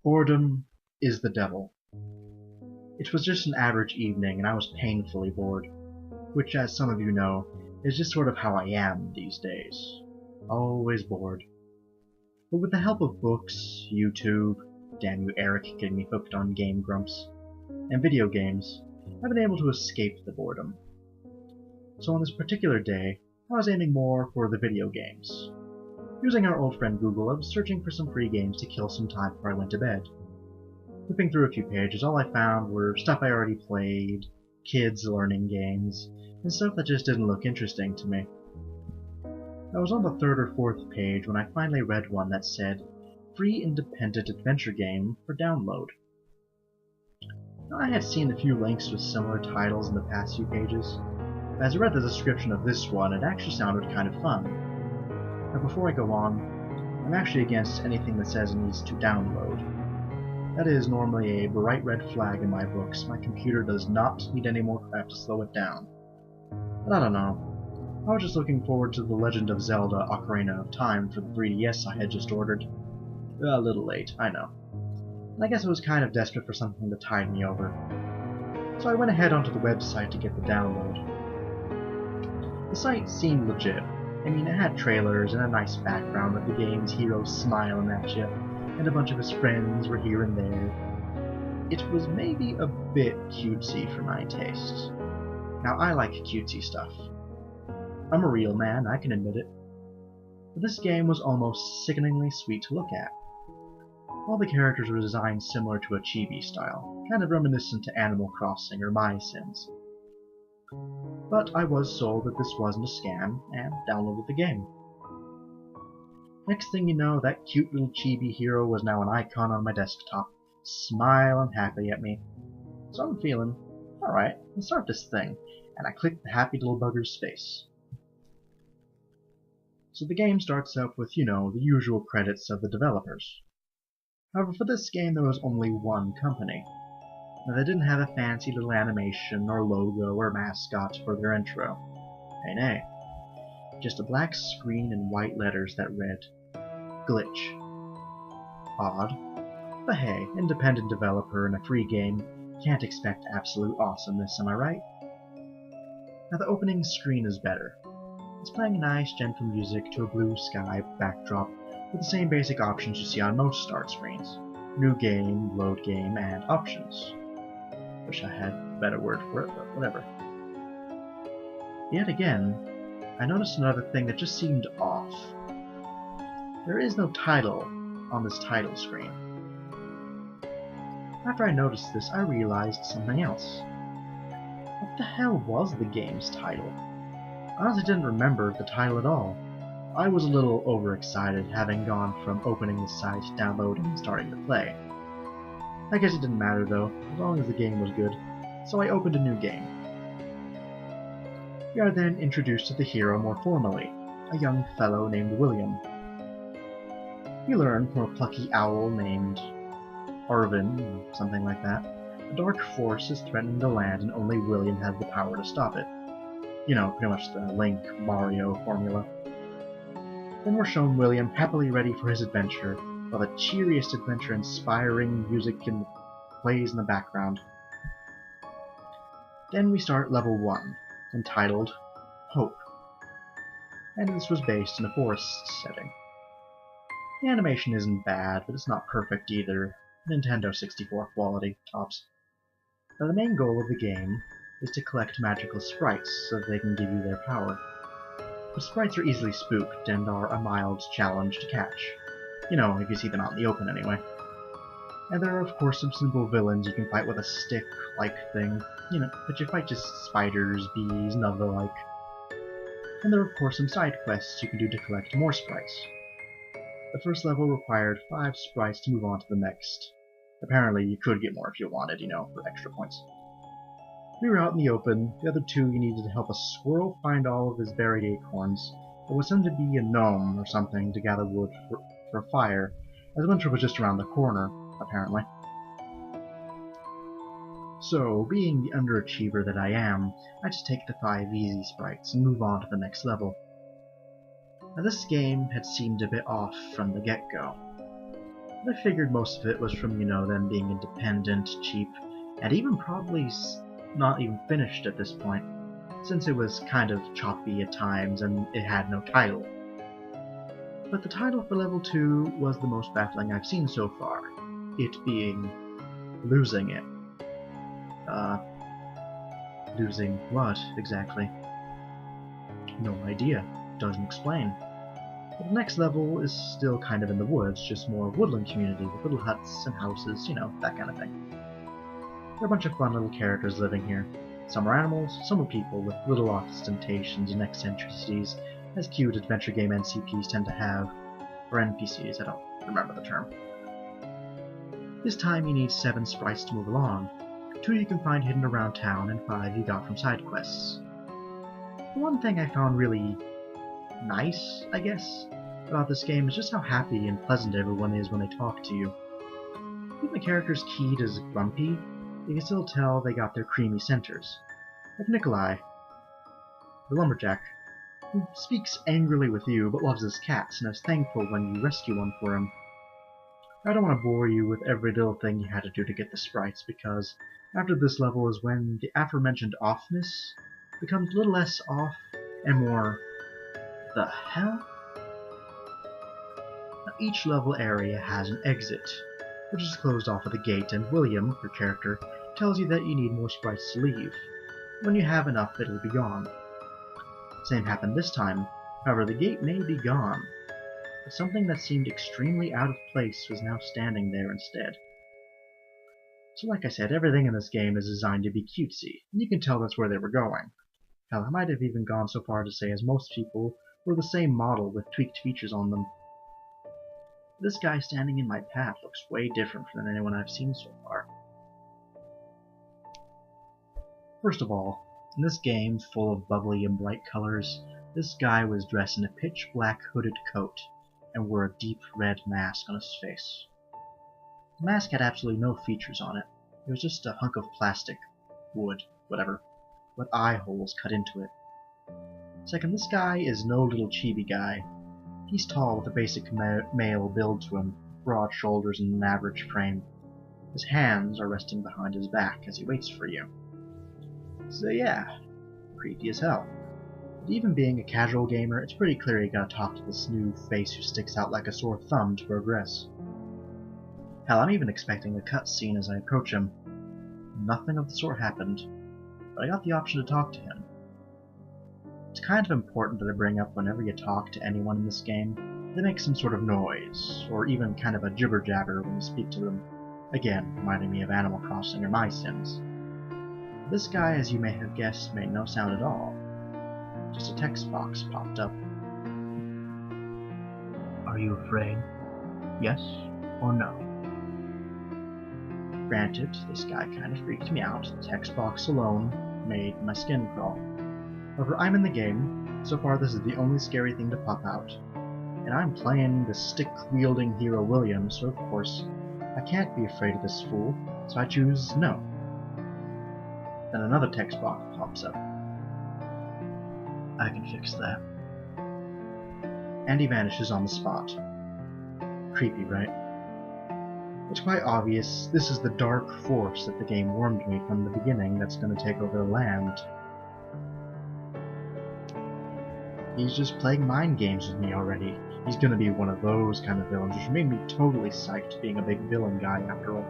Boredom is the devil. It was just an average evening and I was painfully bored, which, as some of you know, is just sort of how I am these days. Always bored. But with the help of books, YouTube, damn you Eric getting me hooked on Game Grumps, and video games, I've been able to escape the boredom. So on this particular day, I was aiming more for the video games. Using our old friend Google, I was searching for some free games to kill some time before I went to bed. Flipping through a few pages, all I found were stuff I already played, kids learning games, and stuff that just didn't look interesting to me. I was on the third or fourth page when I finally read one that said, "Free independent adventure game for download." Now, I had seen a few links with similar titles in the past few pages. As I read the description of this one, it actually sounded kind of fun. Now before I go on, I'm actually against anything that says it needs to download. That is normally a bright red flag in my books. My computer does not need any more crap to slow it down. But I don't know. I was just looking forward to The Legend of Zelda Ocarina of Time for the 3DS I had just ordered. A little late, I know. And I guess I was kind of desperate for something to tide me over. So I went ahead onto the website to get the download. The site seemed legit. I mean, it had trailers and a nice background of the game's hero smiling at you, and a bunch of his friends were here and there. It was maybe a bit cutesy for my tastes. Now, I like cutesy stuff. I'm a real man, I can admit it. But this game was almost sickeningly sweet to look at. All the characters were designed similar to a chibi style, kind of reminiscent to Animal Crossing or My Sims. But I was sold that this wasn't a scam, and downloaded the game. Next thing you know, that cute little chibi hero was now an icon on my desktop, smiling happy at me. So I'm feeling, alright, let's start this thing, and I clicked the happy little bugger's face. So the game starts up with, you know, the usual credits of the developers. However, for this game there was only one company. Now, they didn't have a fancy little animation or logo or mascot for their intro. Nay. Just a black screen and white letters that read, Glitch. Odd. But hey, independent developer in a free game can't expect absolute awesomeness, am I right? Now the opening screen is better. It's playing nice, gentle music to a blue sky backdrop with the same basic options you see on most start screens. New game, load game, and options. Wish I had a better word for it, but whatever. Yet again, I noticed another thing that just seemed off. There is no title on this title screen. After I noticed this, I realized something else. What the hell was the game's title? I honestly didn't remember the title at all. I was a little overexcited, having gone from opening the site, downloading, and starting to play. I guess it didn't matter though, as long as the game was good, so I opened a new game. We are then introduced to the hero more formally, a young fellow named William. We learn from a plucky owl named Arvin, something like that, a dark force is threatening the land and only William has the power to stop it. You know, pretty much the Link Mario formula. Then we're shown William happily ready for his adventure, while the cheeriest adventure-inspiring music plays in the background. Then we start level 1, entitled Hope. And this was based in a forest setting. The animation isn't bad, but it's not perfect either. Nintendo 64 quality, tops. Now the main goal of the game is to collect magical sprites so that they can give you their power. The sprites are easily spooked and are a mild challenge to catch. You know, if you see them out in the open anyway. And there are of course some simple villains you can fight with a stick-like thing, you know, but you fight just spiders, bees, and other like. And there are of course some side quests you can do to collect more sprites. The first level required 5 sprites to move on to the next. Apparently you could get more if you wanted, you know, for extra points. We were out in the open, the other 2 you needed to help a squirrel find all of his buried acorns. There was some to be a gnome or something to gather wood for a fire, as winter was just around the corner, apparently. So, being the underachiever that I am, I just take the 5 easy sprites and move on to the next level. Now this game had seemed a bit off from the get-go. I figured most of it was from, them being independent, cheap, and even probably not even finished at this point, since it was kind of choppy at times and it had no title. But the title for level 2 was the most baffling I've seen so far, it being losing it. Losing what, exactly? No idea. Doesn't explain. But the next level is still kind of in the woods, just more woodland community with little huts and houses, that kind of thing. There are a bunch of fun little characters living here. Some are animals, some are people with little ostentations and eccentricities, as cute adventure game NCPs tend to have. Or NPCs, I don't remember the term. This time you need 7 sprites to move along. 2 you can find hidden around town, and 5 you got from side quests. The one thing I found really nice, I guess, about this game is just how happy and pleasant everyone is when they talk to you. Even the characters keyed as grumpy, you can still tell they got their creamy centers. Like Nikolai, the lumberjack, who speaks angrily with you but loves his cats and is thankful when you rescue one for him. I don't want to bore you with every little thing you had to do to get the sprites, because after this level is when the aforementioned offness becomes a little less off and more the hell? Now, each level area has an exit, which is closed off with a gate, and William, your character, tells you that you need more sprites to leave. When you have enough, it'll be gone. Same happened this time, however the gate may be gone, but something that seemed extremely out of place was now standing there instead. So like I said, everything in this game is designed to be cutesy, and you can tell that's where they were going. Hell, I might have even gone so far to say as most people were the same model with tweaked features on them. This guy standing in my path looks way different than anyone I've seen so far. First of all, in this game full of bubbly and bright colors, this guy was dressed in a pitch black hooded coat and wore a deep red mask on his face. The mask had absolutely no features on it. It was just a hunk of plastic, wood, whatever, with eye holes cut into it. Second, this guy is no little chibi guy. He's tall with a basic male build to him, broad shoulders and an average frame. His hands are resting behind his back as he waits for you. So yeah, creepy as hell. But even being a casual gamer, it's pretty clear you gotta talk to this new face who sticks out like a sore thumb to progress. Hell, I'm even expecting a cutscene as I approach him. Nothing of the sort happened, but I got the option to talk to him. It's kind of important that I bring up whenever you talk to anyone in this game, they make some sort of noise, or even kind of a jibber-jabber when you speak to them. Again, reminding me of Animal Crossing or My Sims. This guy, as you may have guessed, made no sound at all. Just a text box popped up. Are you afraid? Yes or no? Granted, this guy kind of freaked me out. The text box alone made my skin crawl. However, I'm in the game. So far, this is the only scary thing to pop out. And I'm playing the stick-wielding hero William, so of course, I can't be afraid of this fool, so I choose no. Then another text box pops up. I can fix that. And he vanishes on the spot. Creepy, right? It's quite obvious this is the dark force that the game warned me from the beginning that's going to take over the land. He's just playing mind games with me already. He's gonna be one of those kind of villains, which made me totally psyched being a big villain guy after all.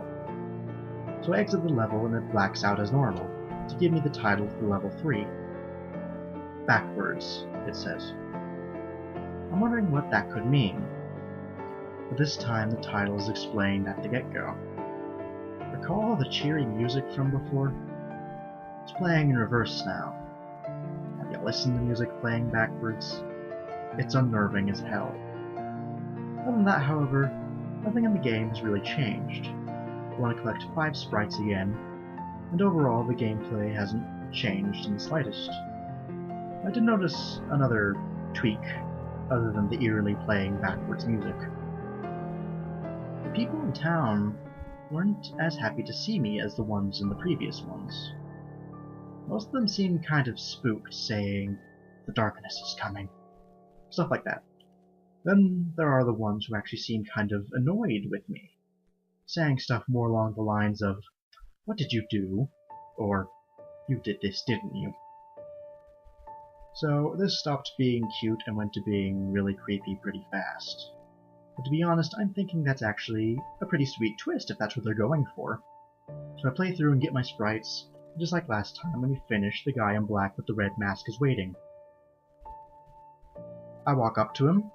So I exit the level and it blacks out as normal, to give me the title for level 3. Backwards, it says. I'm wondering what that could mean. But this time the title is explained at the get-go. Recall all the cheery music from before? It's playing in reverse now. Have you listened to music playing backwards? It's unnerving as hell. Other than that, however, nothing in the game has really changed. You want to collect 5 sprites again, and overall the gameplay hasn't changed in the slightest. I did notice another tweak, other than the eerily playing backwards music. The people in town weren't as happy to see me as the ones in the previous ones. Most of them seemed kind of spooked, saying, "The darkness is coming." Stuff like that. Then there are the ones who actually seem kind of annoyed with me, saying stuff more along the lines of, "What did you do?" or "You did this, didn't you?" So this stopped being cute and went to being really creepy pretty fast. But to be honest, I'm thinking that's actually a pretty sweet twist if that's what they're going for. So I play through and get my sprites, and just like last time, when we finish, the guy in black with the red mask is waiting. I walk up to him,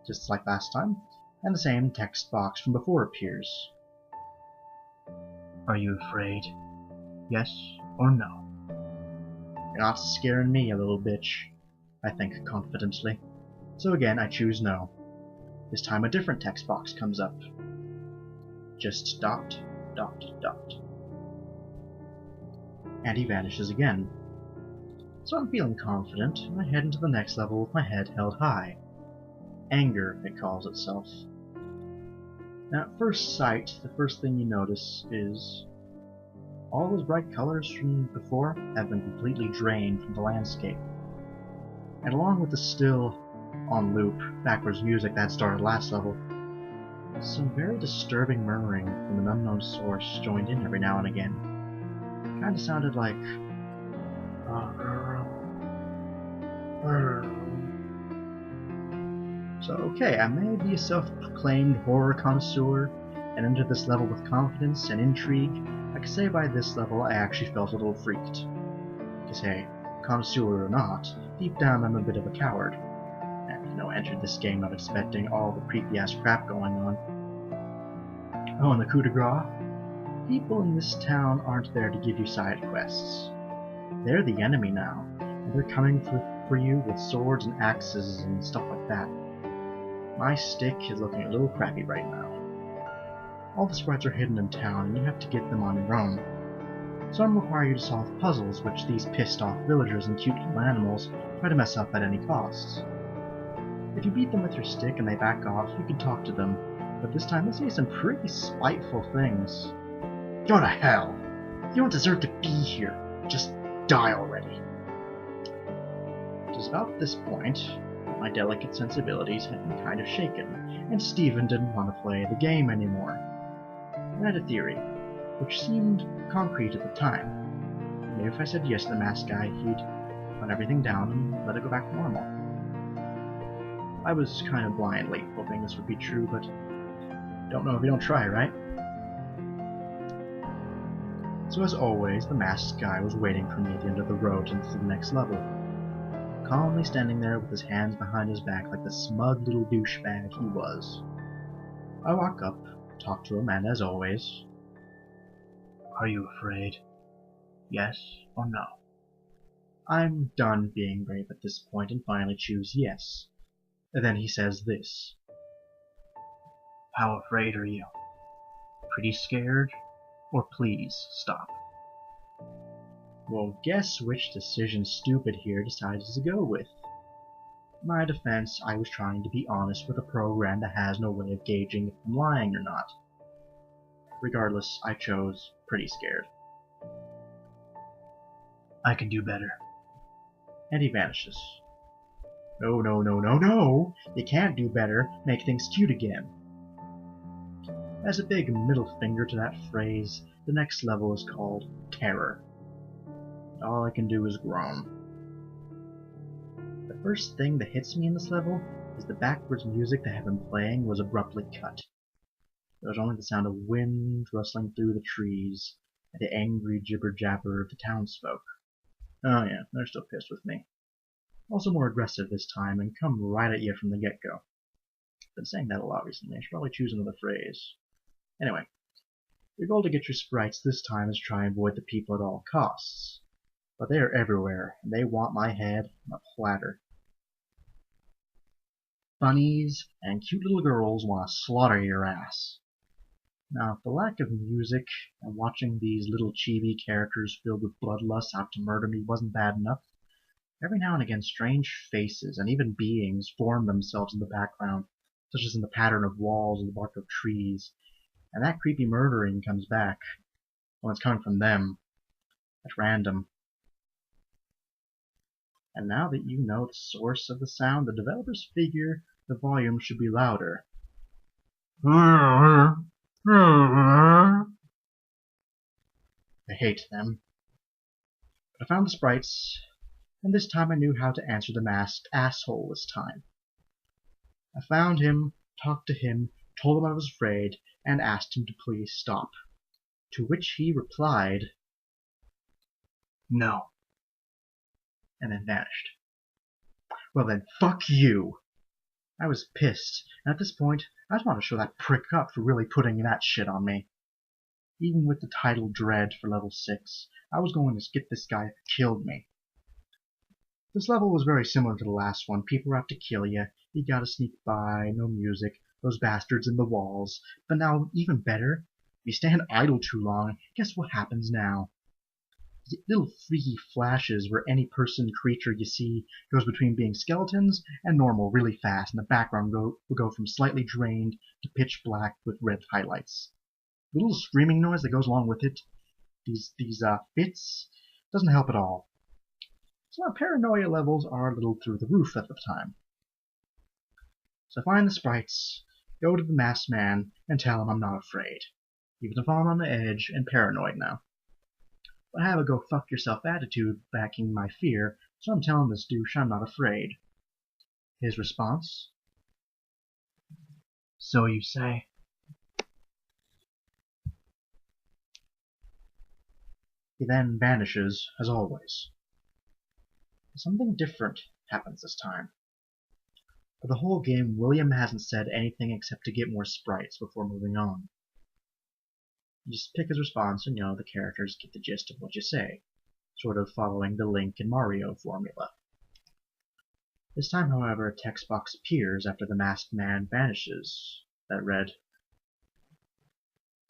just like last time, and the same text box from before appears. "Are you afraid? Yes or no?" "You're not scaring me, you little bitch," I think confidently. So again, I choose no. This time a different text box comes up. Just ... And he vanishes again. So I'm feeling confident, and I head into the next level with my head held high. Anger, it calls itself. Now at first sight, the first thing you notice is all those bright colors from before have been completely drained from the landscape. And along with the still, on loop, backwards music that started last level, some very disturbing murmuring from an unknown source joined in every now and again. It kinda sounded like... So okay, I may be a self-proclaimed horror connoisseur and enter this level with confidence and intrigue. I could say by this level I actually felt a little freaked. Because hey, connoisseur or not, deep down I'm a bit of a coward. And entered this game not expecting all the creepy-ass crap going on. Oh, and the coup de grace? People in this town aren't there to give you side quests. They're the enemy now, and they're coming for you with swords and axes and stuff like that. My stick is looking a little crappy right now. All the sprites are hidden in town, and you have to get them on your own. Some require you to solve puzzles, which these pissed-off villagers and cute little animals try to mess up at any cost. If you beat them with your stick and they back off, you can talk to them, but this time they say some pretty spiteful things. "Go to hell! You don't deserve to be here! Just die already!" It was about this point that my delicate sensibilities had been kind of shaken, and Stephen didn't want to play the game anymore. I had a theory, which seemed concrete at the time. Maybe if I said yes to the masked guy, he'd run everything down and let it go back to normal. I was kind of blindly hoping this would be true, but don't know if you don't try, right? So as always, the masked guy was waiting for me at the end of the road into the next level, calmly standing there with his hands behind his back like the smug little douchebag he was. I walk up, talk to him, and as always, "Are you afraid? Yes or no?" I'm done being brave at this point and finally choose yes. And then he says this. "How afraid are you? Pretty scared? Or please stop?" Well, guess which decision Stupid here decided to go with. In my defense, I was trying to be honest with a program that has no way of gauging if I'm lying or not. Regardless, I chose pretty scared. "I can do better." And he vanishes. No, no, no, no, no! You can't do better, make things cute again. As a big middle finger to that phrase, the next level is called Terror. All I can do is groan. The first thing that hits me in this level is the backwards music that had been playing was abruptly cut. There was only the sound of wind rustling through the trees and the angry jibber-jabber of the townsfolk. Oh yeah, they're still pissed with me. Also more aggressive this time and come right at you from the get-go. Been saying that a lot recently. I should probably choose another phrase. Anyway, your goal to get your sprites this time is to try and avoid the people at all costs. But they are everywhere, and they want my head on a platter. Bunnies and cute little girls want to slaughter your ass. Now, if the lack of music and watching these little chibi characters filled with bloodlust out to murder me wasn't bad enough, every now and again strange faces and even beings form themselves in the background, such as in the pattern of walls and the bark of trees, and that creepy murdering comes back when it's coming from them, at random. And now that you know the source of the sound, the developers figure the volume should be louder. I hate them. But I found the sprites, and this time I knew how to answer the masked asshole this time. I found him, talked to him, told him I was afraid, and asked him to please stop. To which he replied, "No," and then vanished. Well then, fuck you! I was pissed, and at this point, I just wanted to show that prick up for really putting that shit on me. Even with the title Dread for level 6, I was going to get this guy if it killed me. This level was very similar to the last one. People were out to kill you, you gotta sneak by, no music, those bastards in the walls. But now, even better, if you stand idle too long, guess what happens now? You get little freaky flashes where any person, creature you see goes between being skeletons and normal really fast, and the background will go from slightly drained to pitch black with red highlights. The little screaming noise that goes along with it, these fits, doesn't help at all. So my paranoia levels are a little through the roof at the time. So I find the sprites, go to the masked man, and tell him I'm not afraid, even if I'm on the edge and paranoid now. But I have a go fuck yourself attitude backing my fear, so I'm telling this douche I'm not afraid. His response? So you say. He then vanishes, as always. Something different happens this time. For the whole game, William hasn't said anything except to get more sprites before moving on. You just pick his response and the characters get the gist of what you say, sort of following the Link and Mario formula. This time, however, a text box appears after the masked man vanishes that read,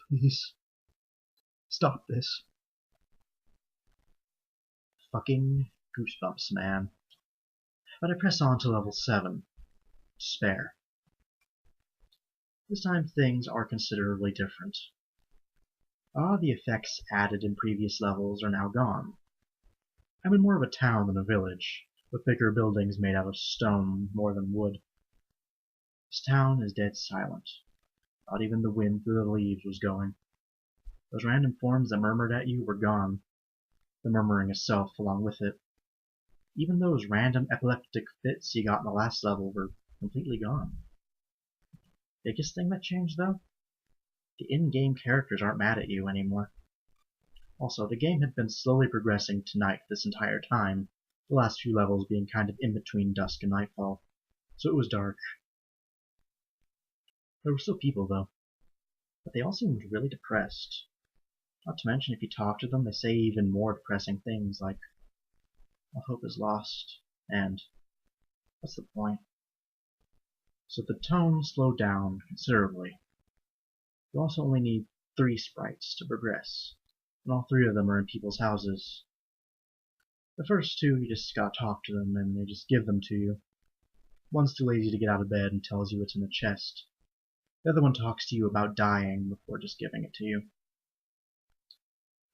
"Please, stop this." Fucking goosebumps, man. But I press on to level 7. Despair. This time things are considerably different. All the effects added in previous levels are now gone. I'm in more of a town than a village, with bigger buildings made out of stone more than wood. This town is dead silent. Not even the wind through the leaves was going. Those random forms that murmured at you were gone, the murmuring itself along with it. Even those random epileptic fits you got in the last level were completely gone. Biggest thing that changed, though? The in-game characters aren't mad at you anymore. Also, the game had been slowly progressing to night this entire time, the last few levels being kind of in between dusk and nightfall, so it was dark. There were still people, though, but they all seemed really depressed. Not to mention, if you talk to them, they say even more depressing things like, "All hope is lost," and "What's the point?" So the tone slowed down considerably. You also only need 3 sprites to progress, and all 3 of them are in people's houses. The first 2, you just gotta talk to them, and they just give them to you. One's too lazy to get out of bed and tells you it's in a chest. The other one talks to you about dying before just giving it to you.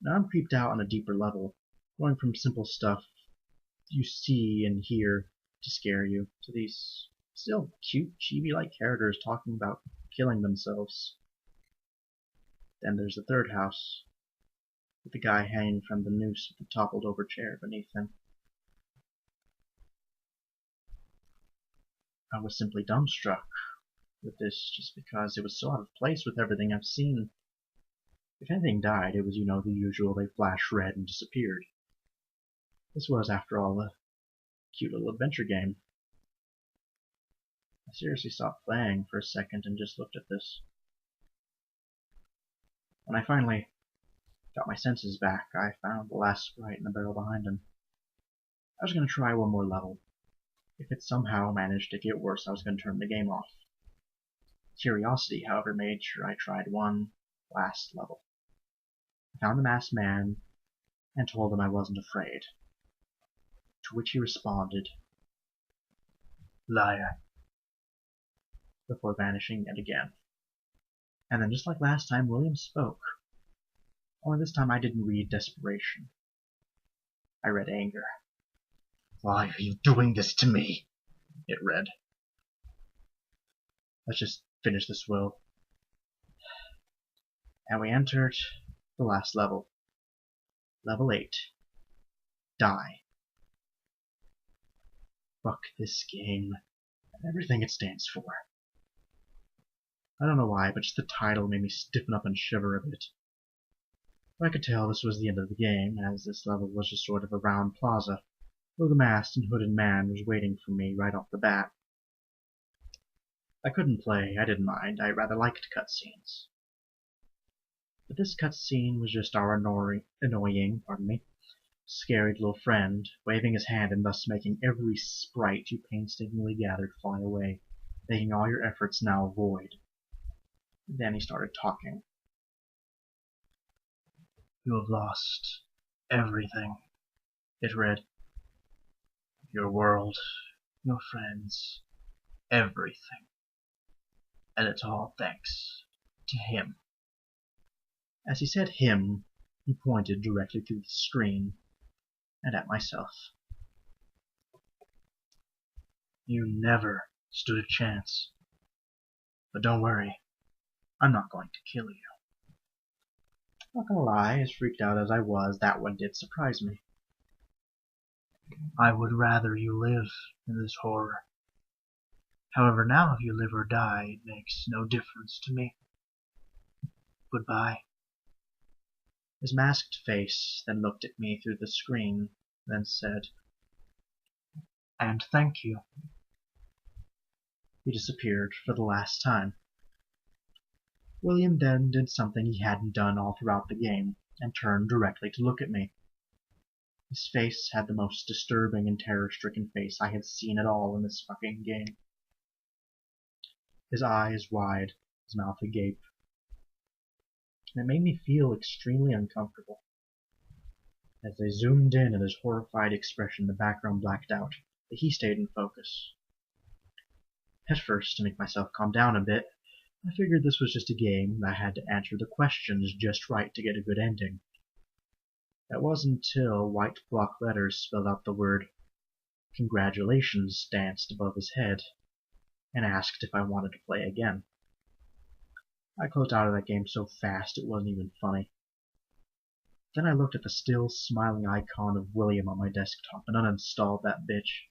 Now I'm creeped out on a deeper level, going from simple stuff you see and hear to scare you, to these still cute, chibi-like characters talking about killing themselves. Then there's the third house, with the guy hanging from the noose with the toppled-over chair beneath him. I was simply dumbstruck with this just because it was so out of place with everything I've seen. If anything died, it was, the usual, they flashed red and disappeared. This was, after all, a cute little adventure game. I seriously stopped playing for a second and just looked at this. When I finally got my senses back, I found the last sprite in the barrel behind him. I was going to try one more level. If it somehow managed to get worse, I was going to turn the game off. Curiosity, however, made sure I tried one last level. I found the masked man and told him I wasn't afraid. To which he responded, "Liar," before vanishing yet again. And then, just like last time, William spoke. Only this time I didn't read desperation. I read anger. "Why are you doing this to me?" it read. Let's just finish this will. And we entered the last level. Level 8. Die. Fuck this game and everything it stands for. I don't know why, but just the title made me stiffen up and shiver a bit. But I could tell this was the end of the game, as this level was just sort of a round plaza, where the masked and hooded man was waiting for me right off the bat. I couldn't play, I didn't mind, I rather liked cutscenes. But this cutscene was just our annoying, scary little friend, waving his hand and thus making every sprite you painstakingly gathered fly away, making all your efforts now void. Then he started talking. You have lost everything, it read. Your world, your friends, everything. And it's all thanks to him. As he said him, he pointed directly through the screen and at myself. You never stood a chance. But don't worry, I'm not going to kill you. Not gonna lie, as freaked out as I was, that one did surprise me. I would rather you live in this horror. However, now if you live or die, it makes no difference to me. Goodbye. His masked face then looked at me through the screen, then said, and thank you. He disappeared for the last time. William then did something he hadn't done all throughout the game, and turned directly to look at me. His face had the most disturbing and terror-stricken face I had seen at all in this fucking game. His eyes wide, his mouth agape. And it made me feel extremely uncomfortable. As they zoomed in at his horrified expression, the background blacked out, but he stayed in focus. At first, to make myself calm down a bit, I figured this was just a game and I had to answer the questions just right to get a good ending. It wasn't until white block letters spelled out the word "Congratulations" danced above his head, and asked if I wanted to play again. I closed out of that game so fast it wasn't even funny. Then I looked at the still smiling icon of William on my desktop and uninstalled that bitch.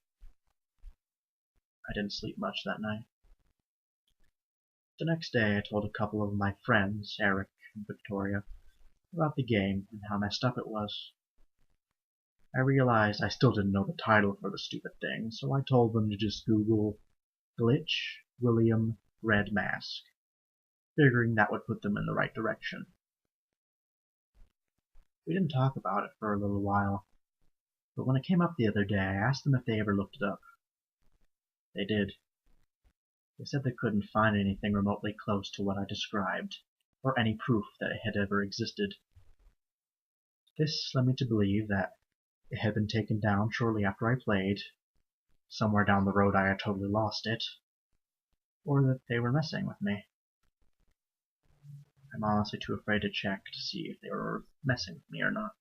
I didn't sleep much that night. The next day I told a couple of my friends, Eric and Victoria, about the game and how messed up it was. I realized I still didn't know the title for the stupid thing, so I told them to just Google Glitch William Red Mask, figuring that would put them in the right direction. We didn't talk about it for a little while, but when it came up the other day I asked them if they ever looked it up. They did. They said they couldn't find anything remotely close to what I described, or any proof that it had ever existed. This led me to believe that it had been taken down shortly after I played, somewhere down the road I had totally lost it, or that they were messing with me. I'm honestly too afraid to check to see if they were messing with me or not.